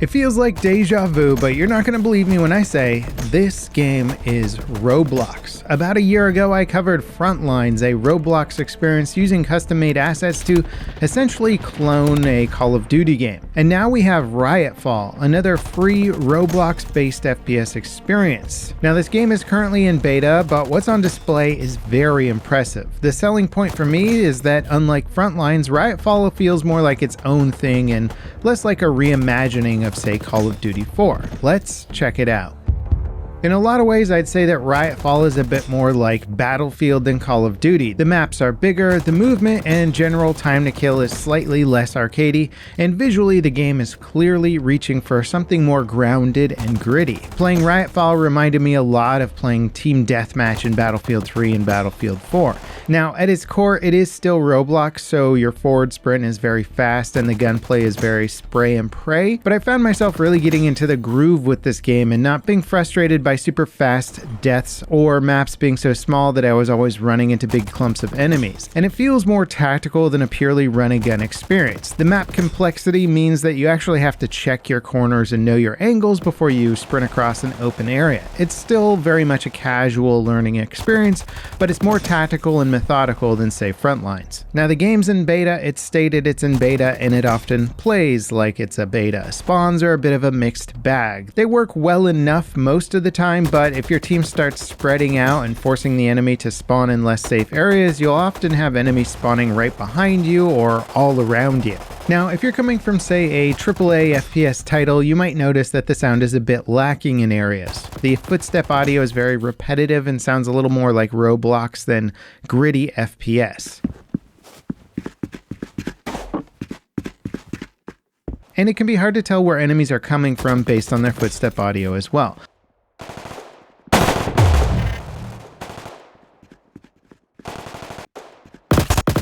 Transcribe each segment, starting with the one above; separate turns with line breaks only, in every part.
It feels like deja vu, but you're not going to believe me when I say this game is Roblox. About a year ago, I covered Frontlines, a Roblox experience using custom-made assets to essentially clone a Call of Duty game. And now we have Riotfall, another free Roblox-based FPS experience. Now this game is currently in beta, but what's on display is very impressive. The selling point for me is that unlike Frontlines, Riotfall feels more like its own thing and less like a reimagining of, say, Call of Duty 4. Let's check it out. In a lot of ways, I'd say that Riotfall is a bit more like Battlefield than Call of Duty. The maps are bigger, the movement and general time to kill is slightly less arcadey, and visually the game is clearly reaching for something more grounded and gritty. Playing Riotfall reminded me a lot of playing Team Deathmatch in Battlefield 3 and Battlefield 4. Now, at its core, it is still Roblox, so your forward sprint is very fast and the gunplay is very spray and pray, but I found myself really getting into the groove with this game and not being frustrated by super fast deaths or maps being so small that I was always running into big clumps of enemies. And it feels more tactical than a purely run and gun experience. The map complexity means that you actually have to check your corners and know your angles before you sprint across an open area. It's still very much a casual learning experience, but it's more tactical and methodical than, say, Frontlines. Now the game's in beta, it's stated it's in beta, and it often plays like it's a beta. Spawns are a bit of a mixed bag. They work well enough most of the time, but if your team starts spreading out and forcing the enemy to spawn in less safe areas, you'll often have enemies spawning right behind you or all around you. Now, if you're coming from, say, a AAA FPS title, you might notice that the sound is a bit lacking in areas. The footstep audio is very repetitive and sounds a little more like Roblox than gritty FPS. And it can be hard to tell where enemies are coming from based on their footstep audio as well.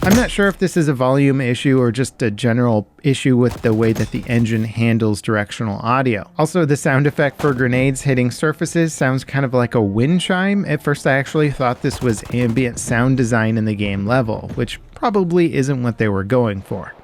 I'm not sure if this is a volume issue or just a general issue with the way that the engine handles directional audio. Also, the sound effect for grenades hitting surfaces sounds kind of like a wind chime. At first, I actually thought this was ambient sound design in the game level, which probably isn't what they were going for.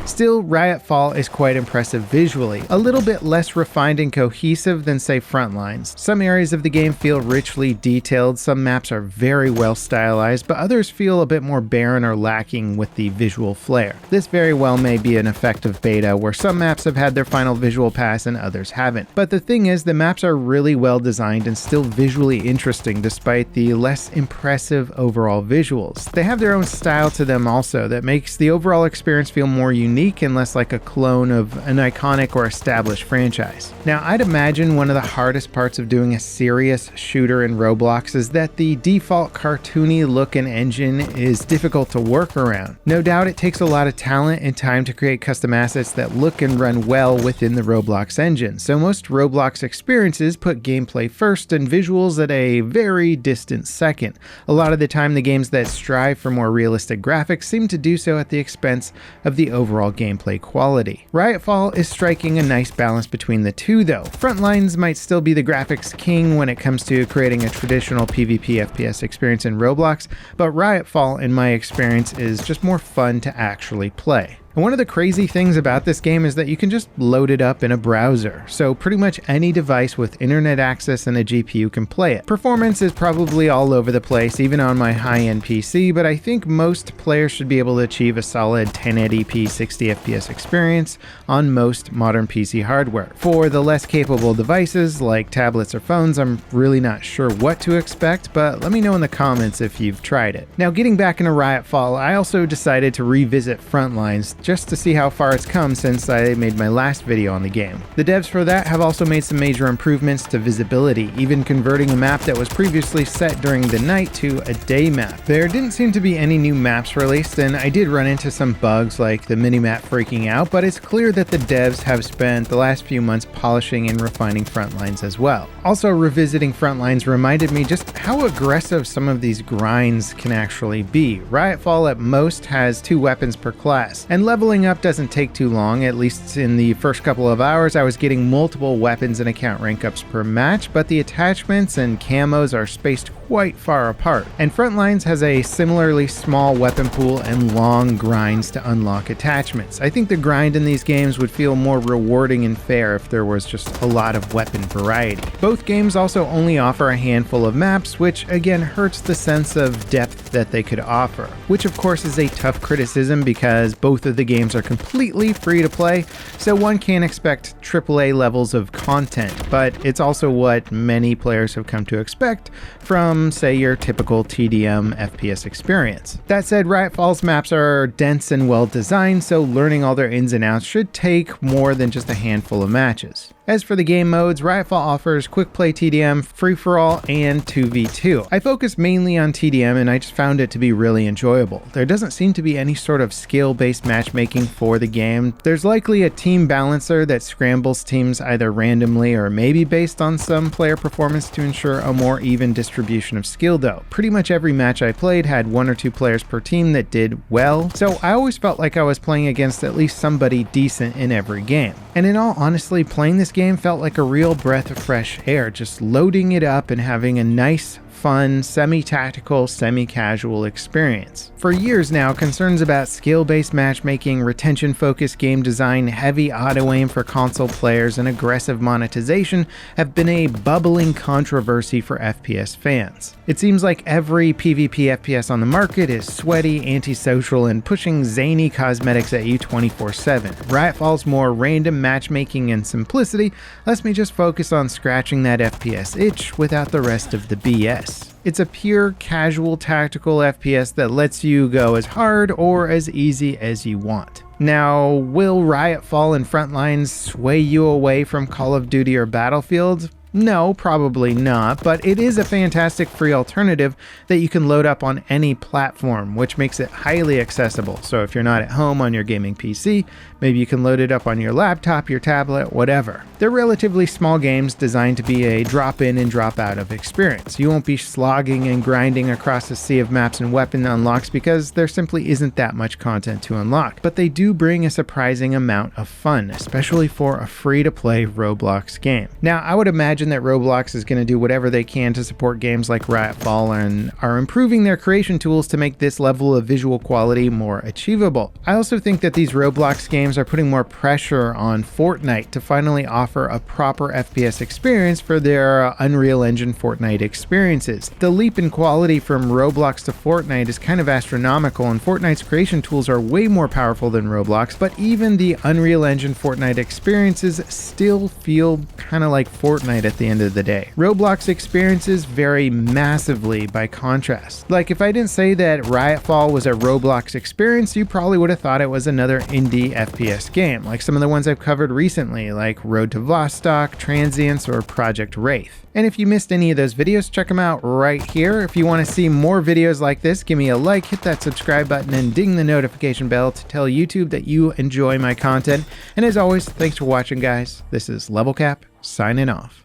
Still, Riotfall is quite impressive visually, a little bit less refined and cohesive than, say, Frontlines. Some areas of the game feel richly detailed, some maps are very well stylized, but others feel a bit more barren or lacking with the visual flair. This very well may be an effect of beta, where some maps have had their final visual pass and others haven't. But the thing is, the maps are really well designed and still visually interesting despite the less impressive overall visuals. They have their own style to them also that makes the overall experience feel more unique and less like a clone of an iconic or established franchise. Now, I'd imagine one of the hardest parts of doing a serious shooter in Roblox is that the default cartoony look and engine is difficult to work around. No doubt it takes a lot of talent and time to create custom assets that look and run well within the Roblox engine, so most Roblox experiences put gameplay first and visuals at a very distant second. A lot of the time, the games that strive for more realistic graphics seem to do so at the expense of the overall gameplay quality. Riotfall is striking a nice balance between the two though. Frontlines might still be the graphics king when it comes to creating a traditional PvP FPS experience in Roblox, but Riotfall, in my experience, is just more fun to actually play. And one of the crazy things about this game is that you can just load it up in a browser, so pretty much any device with internet access and a GPU can play it. Performance is probably all over the place, even on my high-end PC, but I think most players should be able to achieve a solid 1080p 60fps experience on most modern PC hardware. For the less capable devices, like tablets or phones, I'm really not sure what to expect, but let me know in the comments if you've tried it. Now, getting back into Riotfall, I also decided to revisit Frontlines just to see how far it's come since I made my last video on the game. The devs for that have also made some major improvements to visibility, even converting a map that was previously set during the night to a day map. There didn't seem to be any new maps released, and I did run into some bugs like the minimap freaking out, but it's clear that the devs have spent the last few months polishing and refining Frontlines as well. Also, revisiting Frontlines reminded me just how aggressive some of these grinds can actually be. Riotfall at most has 2 weapons per class, and leveling up doesn't take too long. At least in the first couple of hours, I was getting multiple weapons and account rank ups per match, but the attachments and camos are spaced quite far apart. And Frontlines has a similarly small weapon pool and long grinds to unlock attachments. I think the grind in these games would feel more rewarding and fair if there was just a lot of weapon variety. Both games also only offer a handful of maps, which again hurts the sense of depth that they could offer, which of course is a tough criticism because both of the games are completely free to play, so one can't expect AAA levels of content, but it's also what many players have come to expect from, say, your typical TDM FPS experience. That said, Riotfall's maps are dense and well designed, so learning all their ins and outs should take more than just a handful of matches. As for the game modes, Riotfall offers quick play TDM, free-for-all, and 2v2. I focus mainly on TDM and I just found it to be really enjoyable. There doesn't seem to be any sort of skill-based matchmaking for the game. There's likely a team balancer that scrambles teams either randomly or maybe based on some player performance to ensure a more even distribution of skill though. Pretty much every match I played had 1 or 2 players per team that did well, so I always felt like I was playing against at least somebody decent in every game. And in all honesty, playing this game felt like a real breath of fresh air, just loading it up and having a nice, fun, semi-tactical, semi-casual experience. For years now, concerns about skill-based matchmaking, retention-focused game design, heavy auto-aim for console players, and aggressive monetization have been a bubbling controversy for FPS fans. It seems like every PvP FPS on the market is sweaty, antisocial, and pushing zany cosmetics at you 24/7. Riotfall's more random matchmaking and simplicity lets me just focus on scratching that FPS itch without the rest of the BS. It's a pure, casual, tactical FPS that lets you go as hard or as easy as you want. Now, will Riotfall and Frontlines sway you away from Call of Duty or Battlefield? No, probably not, but it is a fantastic free alternative that you can load up on any platform, which makes it highly accessible. So if you're not at home on your gaming PC, maybe you can load it up on your laptop, your tablet, whatever. They're relatively small games designed to be a drop-in and drop-out of experience. You won't be slogging and grinding across a sea of maps and weapon unlocks because there simply isn't that much content to unlock. But they do bring a surprising amount of fun, especially for a free-to-play Roblox game. Now, I would imagine that Roblox is going to do whatever they can to support games like Riotfall and are improving their creation tools to make this level of visual quality more achievable. I also think that these Roblox games are putting more pressure on Fortnite to finally offer a proper FPS experience for their Unreal Engine Fortnite experiences. The leap in quality from Roblox to Fortnite is kind of astronomical, and Fortnite's creation tools are way more powerful than Roblox, but even the Unreal Engine Fortnite experiences still feel kind of like Fortnite at the end of the day. Roblox experiences vary massively by contrast. Like, if I didn't say that Riotfall was a Roblox experience, you probably would have thought it was another indie FPS game, like some of the ones I've covered recently, like Road to Vostok, Transients, or Project Wraith. And if you missed any of those videos, check them out right here. If you want to see more videos like this, give me a like, hit that subscribe button, and ding the notification bell to tell YouTube that you enjoy my content. And as always, thanks for watching, guys. This is Level Cap, signing off.